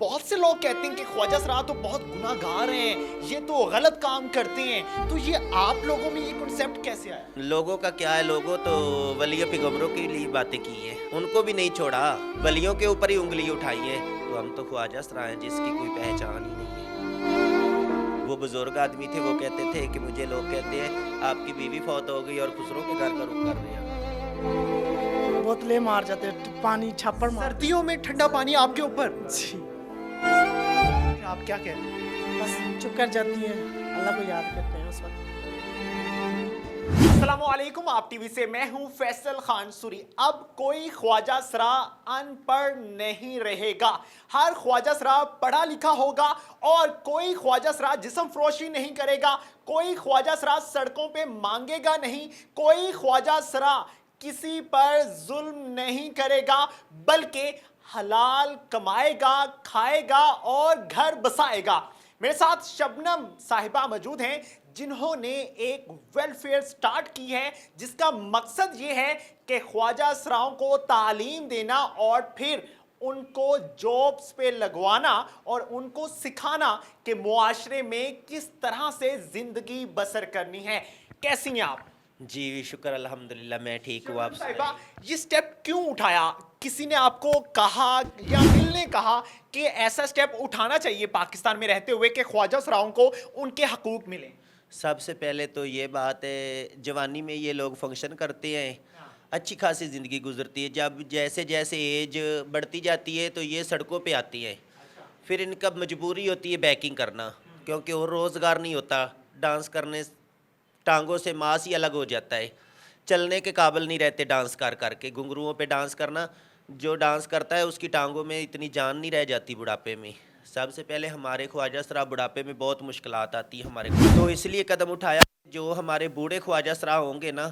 بہت سے لوگ کہتے ہیں کہ خواجہ سرا تو بہت گناہگار ہیں، یہ تو غلط کام کرتے ہیں، تو یہ آپ لوگوں میں یہ کنسیپٹ کیسے آیا؟ لوگوں کا کیا ہے، لوگوں تو ولیوں پیغمبروں کے لیے باتیں کی ہیں، ان کو بھی نہیں چھوڑا، ولیوں کے اوپر ہی انگلی اٹھائی ہے، تو ہم تو خواجہ سرا ہیں جس کی کوئی پہچان ہی نہیں ہے۔ وہ بزرگ آدمی تھے، وہ کہتے تھے کہ مجھے لوگ کہتے ہیں آپ کی بیوی فوت ہو گئی اور خسرو کے گھر کا رخ کر رہے ہیں۔ بوتلیں مار جاتے پانی چھاپڑ مار سردیوں میں ٹھنڈا پانی آپ کے اوپر، جی آپ کیا کہتے ہیں؟ بس چپ کر جاتی ہیں، اللہ کو یاد کرتے ہیں اس وقت۔ السلام علیکم، آپ ٹی وی سے میں ہوں فیصل خان سوری۔ اب کوئی خواجہ سرا ان پڑھ نہیں رہے گا، ہر خواجہ سرا پڑھا لکھا ہوگا، اور کوئی خواجہ سرا جسم فروشی نہیں کرے گا، کوئی خواجہ سرا سڑکوں پہ مانگے گا نہیں، کوئی خواجہ سرا کسی پر ظلم نہیں کرے گا، بلکہ حلال کمائے گا، کھائے گا اور گھر بسائے گا۔ میرے ساتھ شبنم صاحبہ موجود ہیں جنہوں نے ایک ویلفیئر سٹارٹ کی ہے جس کا مقصد یہ ہے کہ خواجہ سراؤں کو تعلیم دینا اور پھر ان کو جابس پہ لگوانا اور ان کو سکھانا کہ معاشرے میں کس طرح سے زندگی بسر کرنی ہے۔ کیسی ہیں آپ؟ جی شکر الحمدللہ، میں ٹھیک ہوں۔ آپ صاحبہ یہ سٹیپ کیوں اٹھایا؟ کسی نے آپ کو کہا یا دل نے کہا کہ ایسا سٹیپ اٹھانا چاہیے پاکستان میں رہتے ہوئے کہ خواجہ سراؤں کو ان کے حقوق ملیں؟ سب سے پہلے تو یہ بات ہے، جوانی میں یہ لوگ فنکشن کرتے ہیں، اچھی خاصی زندگی گزرتی ہے، جب جیسے جیسے ایج بڑھتی جاتی ہے تو یہ سڑکوں پہ آتی ہیں، پھر ان کا مجبوری ہوتی ہے بیکنگ کرنا، کیونکہ اور روزگار نہیں ہوتا، ڈانس کرنے ٹانگوں سے ماس ہی الگ ہو جاتا ہے، چلنے کے قابل نہیں رہتے ڈانس کر کر کے، گھنگروؤں پہ ڈانس کرنا، جو ڈانس کرتا ہے اس کی ٹانگوں میں اتنی جان نہیں رہ جاتی بڑھاپے میں۔ سب سے پہلے ہمارے خواجہ سرا بڑھاپے میں بہت مشکلات آتی ہیں ہمارے کو، تو اس لیے قدم اٹھایا جو ہمارے بوڑھے خواجہ سرا ہوں گے نا،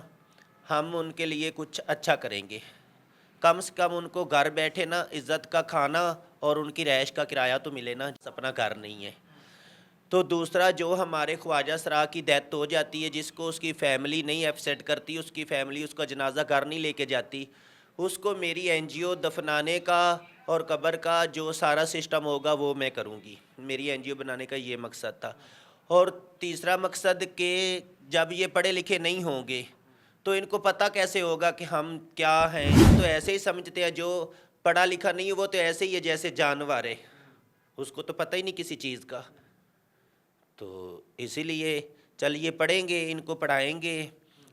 ہم ان کے لیے کچھ اچھا کریں گے، کم سے کم ان کو گھر بیٹھے نا عزت کا کھانا اور ان کی رہائش کا کرایہ تو ملے نا، اپنا گھر نہیں ہے۔ تو دوسرا، جو ہمارے خواجہ سرا کی ڈیتھ ہو جاتی ہے، جس کو اس کی فیملی نہیں ایکسیپٹ کرتی، اس کی فیملی اس کا جنازہ گھر نہیں لے کے جاتی، اس کو میری این جی او دفنانے کا اور قبر کا جو سارا سسٹم ہوگا وہ میں کروں گی، میری این جی او بنانے کا یہ مقصد تھا۔ اور تیسرا مقصد کہ جب یہ پڑھے لکھے نہیں ہوں گے تو ان کو پتہ کیسے ہوگا کہ ہم کیا ہیں، تو ایسے ہی سمجھتے ہیں، جو پڑھا لکھا نہیں ہے وہ تو ایسے ہی ہے جیسے جانور ہے، اس کو تو پتہ ہی نہیں کسی چیز کا۔ تو اسی لیے چلیے پڑھیں گے، ان کو پڑھائیں گے،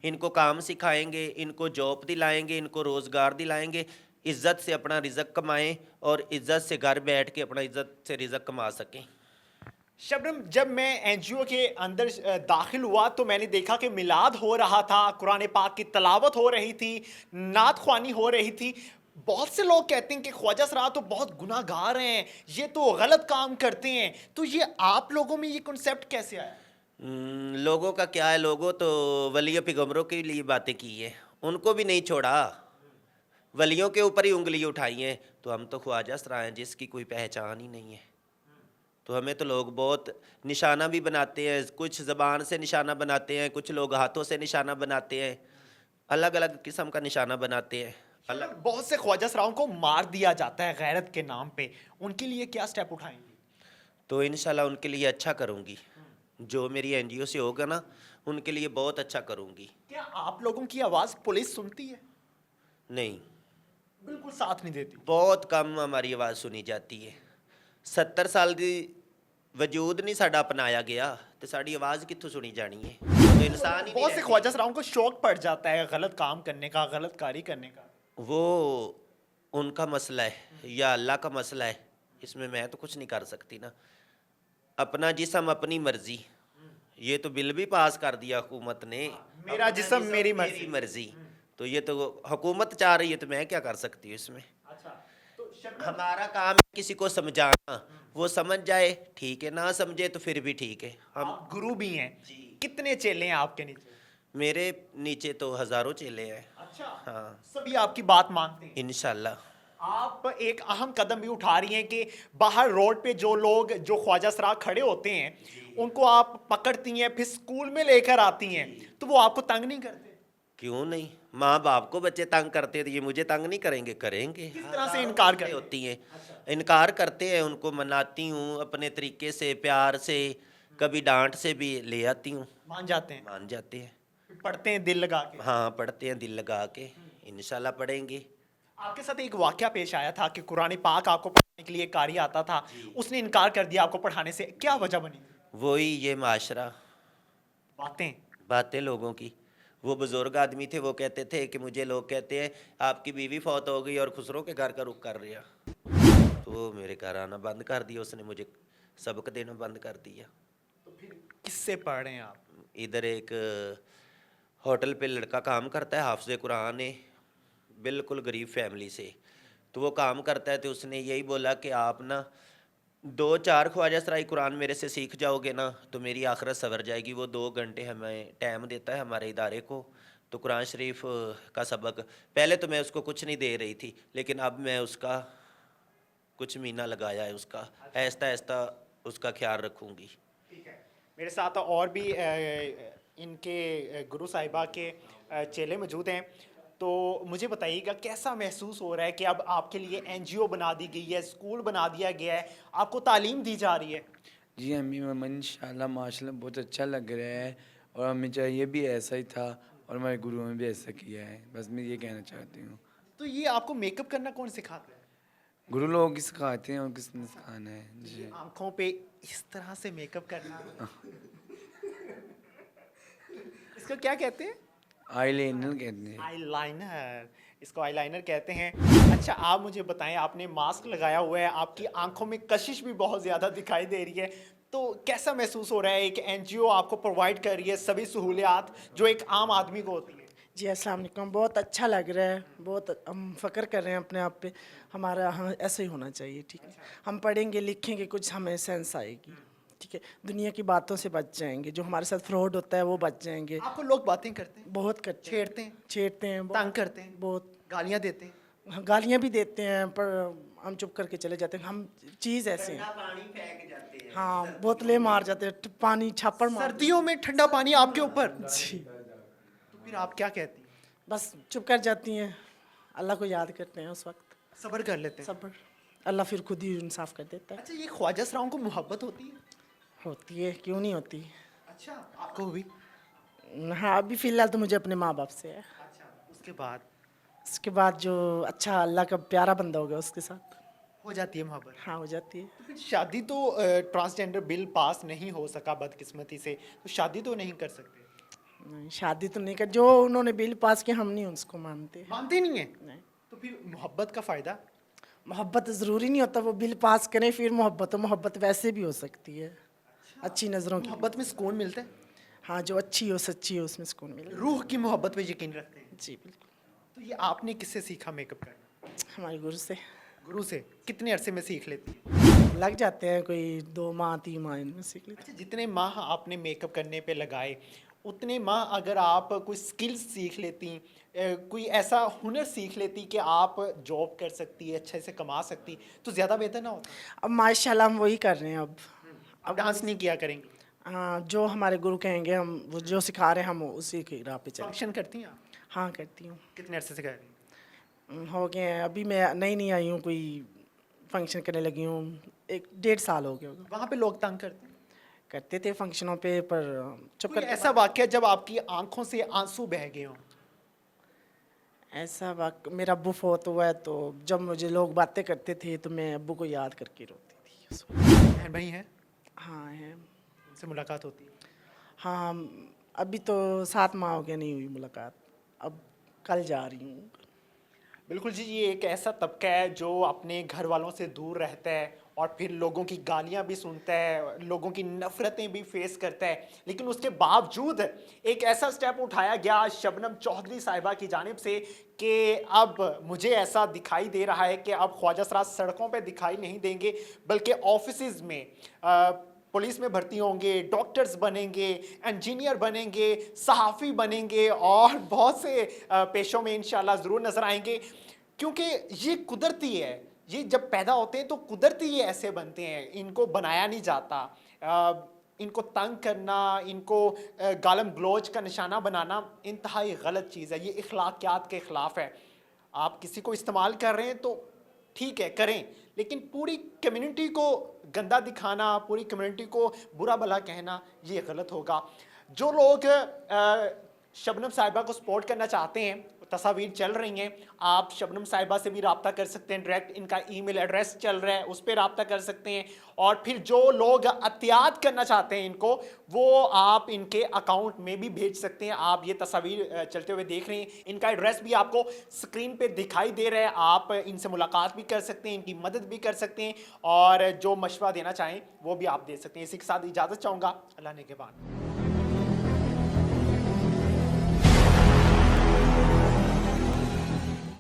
ان کو کام سکھائیں گے، ان کو جاب دلائیں گے، ان کو روزگار دلائیں گے، عزت سے اپنا رزق کمائیں اور عزت سے گھر بیٹھ کے اپنا عزت سے رزق کما سکیں۔ شبنم، جب میں این جی او کے اندر داخل ہوا تو میں نے دیکھا کہ میلاد ہو رہا تھا، قرآن پاک کی تلاوت ہو رہی تھی، نعت خوانی ہو رہی تھی۔ بہت سے لوگ کہتے ہیں کہ خواجہ سرا تو بہت گناہگار ہیں، یہ تو غلط کام کرتے ہیں، تو یہ آپ لوگوں میں یہ کنسیپٹ کیسے آیا؟ لوگوں کا کیا ہے، لوگوں تو ولیوں پیغمبروں کے لیے باتیں کی ہیں، ان کو بھی نہیں چھوڑا، ولیوں کے اوپر ہی انگلی اٹھائی ہیں، تو ہم تو خواجہ سرا ہیں جس کی کوئی پہچان ہی نہیں ہے، تو ہمیں تو لوگ بہت نشانہ بھی بناتے ہیں، کچھ زبان سے نشانہ بناتے ہیں، کچھ لوگ ہاتھوں سے نشانہ بناتے ہیں، الگ الگ قسم کا نشانہ بناتے ہیں۔ بہت سے خواجہ سراؤں کو مار دیا جاتا ہے غیرت کے نام پہ، ان کے لیے کیا سٹیپ اٹھائیں گے؟ تو انشاءاللہ ان کے لیے اچھا کروں گی، جو میری این جی او سے ہوگا نا ان کے لیے بہت اچھا کروں گی۔ کیا آپ لوگوں کی آواز پولیس سنتی ہے؟ نہیں، بالکل ساتھ نہیں دیتی۔ بہت کم ہماری آواز سنی جاتی ہے، 70 سال دی وجود نہیں ساڈا اپنایا گیا تو ساری آواز کتوں سنی جانی ہے، تو انسان ہی بہت سے نہیں خواجہ سراؤں کو شوق پڑ جاتا ہے غلط کام کرنے کا، غلط کاری کرنے کا۔ وہ ان کا مسئلہ ہے یا اللہ کا مسئلہ ہے، اس میں تو کچھ نہیں کر سکتی نا، اپنا جسم اپنی مرضی، یہ تو بل بھی پاس کر دیا حکومت نے، میرا جسم میری مرضی، تو یہ تو حکومت چاہ رہی ہے تو میں کیا کر سکتی ہوں اس میں؟ ہمارا کام ہے کسی کو سمجھانا، وہ سمجھ جائے ٹھیک ہے، نہ سمجھے تو پھر بھی ٹھیک ہے۔ ہم گرو بھی ہیں، کتنے چیلے ہیں آپ کے نیچے؟ میرے نیچے تو ہزاروں چیلے ہیں۔ اچھا، ہاں سبھی آپ کی بات مانتے ہیں؟ انشاءاللہ۔ آپ ایک اہم قدم بھی اٹھا رہی ہیں کہ باہر روڈ پہ جو لوگ جو خواجہ سرا کھڑے ہوتے ہیں ان کو آپ پکڑتی ہیں، پھر سکول میں لے کر آتی ہیں، تو وہ آپ کو تنگ نہیں کرتے؟ کیوں نہیں، ماں باپ کو بچے تنگ کرتے تو یہ مجھے تنگ نہیں کریں گے؟ کریں گے، کس طرح سے انکار کرتے ہوتی ہیں، انکار کرتے ہیں ان کو مناتی ہوں اپنے طریقے سے, پیار سے, کبھی ڈانٹ سے بھی لے آتی ہوں, مان جاتے ہیں, مان جاتے ہیں. پڑھتے ہیں دل لگا کے. ہاں پڑھتے ہیں دل لگا کے, انشاءاللہ پڑھیں گے. آپ کے ساتھ ایک واقعہ پیش آیا تھا کہ قرآن پاک آپ کو پڑھانے کے لیے ایک قاری آتا تھا, اس نے انکار کر دیا آپ کو پڑھانے سے, کیا وجہ بنی؟ وہی یہ معاشرہ, باتیں لوگوں کی. وہ بزرگ آدمی تھے, وہ کہتے تھے کہ مجھے لوگ کہتے ہیں آپ کی بیوی فوت ہو گئی اور خسرو کے گھر کا رخ کر رہا, تو وہ میرے گھر آنا بند کر دیا, اس نے مجھے سبق دینا بند کر دیا. تو پھر کس سے پڑھ رہے ہیں آپ؟ ادھر ایک ہوٹل پہ لڑکا کام کرتا ہے, حافظ قرآن ہے, بالکل غریب فیملی سے, تو وہ کام کرتا ہے. تو اس نے یہی بولا کہ آپ نا 2-4 خواجہ سرائی قرآن میرے سے سیکھ جاؤ گے نا تو میری آخرت سنور جائے گی. وہ 2 گھنٹے ہمیں ٹائم دیتا ہے ہمارے ادارے کو, تو قرآن شریف کا سبق, پہلے تو میں اس کو کچھ نہیں دے رہی تھی, لیکن اب میں اس کا کچھ مہینہ لگایا ہے, اس کا آہستہ آہستہ اس کا خیال رکھوں گی. ٹھیک ہے, میرے ساتھ اور بھی ان کے گرو صاحبہ کے چیلے موجود ہیں, تو مجھے بتائیے گا کیسا محسوس ہو رہا ہے کہ اب آپ کے لیے این جی او بنا دی گئی ہے, اسکول بنا دیا گیا ہے, آپ کو تعلیم دی جا رہی ہے؟ جی امی ماما انشاءاللہ ماشاءاللہ بہت اچھا لگ رہا ہے, اور ہمیں چاہیے بھی ایسا ہی تھا, اور ہمارے گروؤں نے بھی ایسا کیا ہے, بس میں یہ کہنا چاہتی ہوں. تو یہ آپ کو میک اپ کرنا کون سکھاتا ہے؟ گرو لوگ کی سکھاتے ہیں, اور کس نے سکھانا ہے. جی آنکھوں پہ اس طرح سے میک اپ کرنا, اس کو کیا کہتے ہیں؟ آئی لائنر کہتے ہیں. آئی لائنر, اس کو آئی لائنر کہتے ہیں. اچھا آپ مجھے بتائیں, آپ نے ماسک لگایا ہوا ہے, آپ کی آنکھوں میں کشش بھی بہت زیادہ دکھائی دے رہی ہے, تو کیسا محسوس ہو رہا ہے ایک این جی او آپ کو پرووائڈ کر رہی ہے سبھی سہولیات جو ایک عام آدمی کو ہوتی ہے؟ جی السلام علیکم, بہت اچھا لگ رہا ہے, بہت ہم فخر کر رہے ہیں اپنے آپ پہ, ہمارا ایسا ہی ہونا چاہیے. ٹھیک ہے, ہم پڑھیں گے لکھیں گے, کچھ ہمیں سینس آئے گی. ٹھیک ہے, دنیا کی باتوں سے بچ جائیں گے, جو ہمارے ساتھ فراڈ ہوتا ہے وہ بچ جائیں گے. آپ کو لوگ باتیں کرتے ہیں, بہت کرتے ہیں, چھیڑتے ہیں, تنگ کرتے ہیں, بہت گالیاں دیتے ہیں, گالیاں بھی دیتے ہیں, پر ہم چپ کر کے چلے جاتے ہیں. ہم چیز ایسے ہیں, پانی پھینک جاتے ہیں, ہاں بوتلیں مار جاتے ہیں, پانی چھاپڑ مار. سردیوں میں ٹھنڈا پانی آپ کے اوپر, جی تو پھر آپ کیا کہتی ہیں؟ بس چپ کر جاتی ہیں, اللہ کو یاد کرتے ہیں اس وقت, صبر کر لیتے ہیں. صبر, اللہ پھر خود ہی انصاف کر دیتا ہے. اچھا یہ خواجہ سراؤں کو محبت ہوتی ہے؟ ہوتی ہے, کیوں نہیں ہوتی. اچھا آپ کو بھی؟ ہاں ابھی فی الحال تو مجھے اپنے ماں باپ سے ہے, اچھا اس کے بعد اس کے بعد جو اچھا اللہ کا پیارا بندہ ہوگا اس کے ساتھ ہو جاتی ہے محبت. ہاں ہو جاتی ہے. تو پھر شادی تو ٹرانسجینڈر بل پاس نہیں ہو سکا بدقسمتی سے, تو شادی تو نہیں کر سکتے؟ نہیں, شادی تو نہیں کر, جو انہوں نے بل پاس کیا ہم نہیں اس کو مانتے. مانتے نہیں ہیں؟ نہیں, تو پھر محبت کا فائدہ؟ محبت ضروری نہیں ہوتا وہ بل پاس کریں پھر محبت ہو, محبت ویسے بھی ہو سکتی ہے اچھی نظروں کی. محبت میں سکون ملتا ہے؟ ہاں جو اچھی ہو سچی ہو اس میں سکون ملے. روح کی محبت پہ یقین رکھتے ہیں؟ جی بالکل. تو یہ آپ نے کس سے سیکھا میک اپ کرنا؟ ہمارے گرو سے. گرو سے. کتنے عرصے میں سیکھ لیتی ہیں؟ لگ جاتے ہیں کوئی 2 ماہ 3 ماہ ان میں سیکھ لیتے. اچھا جتنے ماہ آپ نے میک اپ کرنے پہ لگائے, اتنے ماہ اگر آپ کوئی سکل سیکھ لیتی, کوئی ایسا ہنر سیکھ لیتی کہ آپ جاب کر سکتی, اچھے سے کما سکتی, تو زیادہ بہتر نہ ہوتا؟ اب ماشاء اللہ ہم وہی کر رہے ہیں. اب ڈانس نہیں کیا کریں گے؟ ہاں جو ہمارے گرو کہیں گے ہم وہ جو سکھا رہے ہیں ہم اسی کی راہ پہ چلیں. فنکشن کرتی ہیں آپ؟ ہاں کرتی ہوں. کتنے عرصے سے کر رہی ہیں؟ ہو گئے ہیں, ابھی میں نئی آئی ہوں, کوئی فنکشن کرنے لگی ہوں, 1-1.5 سال ہو گیا ہوگا. وہاں پہ لوگ تنگ کرتے ہیں؟ کرتے تھے فنکشنوں پہ, پر چپ کوئی کر. ایسا واقعہ جب آپ کی آنکھوں سے آنسو بہہ گئے ہوں؟ ایسا واقع, میرا ابو فوت ہوا ہے تو جب مجھے لوگ باتیں کرتے تھے تو میں ابو کو یاد کر کے روتی تھی اس وقت. بہن بھائی ہیں؟ ہاں ہے. ان سے ملاقات ہوتی ہے؟ ہاں ابھی تو 7 ماہ ہو گیا نہیں ہوئی ملاقات, اب کل جا رہی ہوں. بالکل جی, یہ ایک ایسا طبقہ ہے جو اپنے گھر والوں سے دور رہتا ہے اور پھر لوگوں کی گالیاں بھی سنتا ہے, لوگوں کی نفرتیں بھی فیس کرتا ہے, لیکن اس کے باوجود ایک ایسا سٹیپ اٹھایا گیا شبنم چودھری صاحبہ کی جانب سے کہ اب مجھے ایسا دکھائی دے رہا ہے کہ اب خواجہ سرا سڑکوں پہ دکھائی نہیں دیں گے, بلکہ آفیسز میں پولیس میں بھرتی ہوں گے, ڈاکٹرز بنیں گے, انجینئر بنیں گے, صحافی بنیں گے, اور بہت سے پیشوں میں انشاءاللہ ضرور نظر آئیں گے, کیونکہ یہ قدرتی ہے. یہ جب پیدا ہوتے ہیں تو قدرتی یہ ایسے بنتے ہیں, ان کو بنایا نہیں جاتا. ان کو تنگ کرنا, ان کو گالم گلوچ کا نشانہ بنانا انتہائی غلط چیز ہے, یہ اخلاقیات کے خلاف ہے. آپ کسی کو استعمال کر رہے ہیں تو ٹھیک ہے کریں, لیکن پوری کمیونٹی کو گندا دکھانا, پوری کمیونٹی کو برا بھلا کہنا, یہ غلط ہوگا. جو لوگ شبنم صاحبہ کو سپورٹ کرنا چاہتے ہیں, تصاویر چل رہی ہیں, آپ شبنم صاحبہ سے بھی رابطہ کر سکتے ہیں, ڈائریکٹ ان کا ای میل ایڈریس چل رہا ہے, اس پہ رابطہ کر سکتے ہیں. اور پھر جو لوگ عطیات کرنا چاہتے ہیں ان کو, وہ آپ ان کے اکاؤنٹ میں بھی بھیج سکتے ہیں. آپ یہ تصاویر چلتے ہوئے دیکھ رہے ہیں, ان کا ایڈریس بھی آپ کو سکرین پہ دکھائی دے رہا ہے. آپ ان سے ملاقات بھی کر سکتے ہیں, ان کی مدد بھی کر سکتے ہیں, اور جو مشورہ دینا چاہیں وہ بھی آپ دے سکتے ہیں. اسی کے ساتھ اجازت چاہوں گا, اللہ نے کے بعد.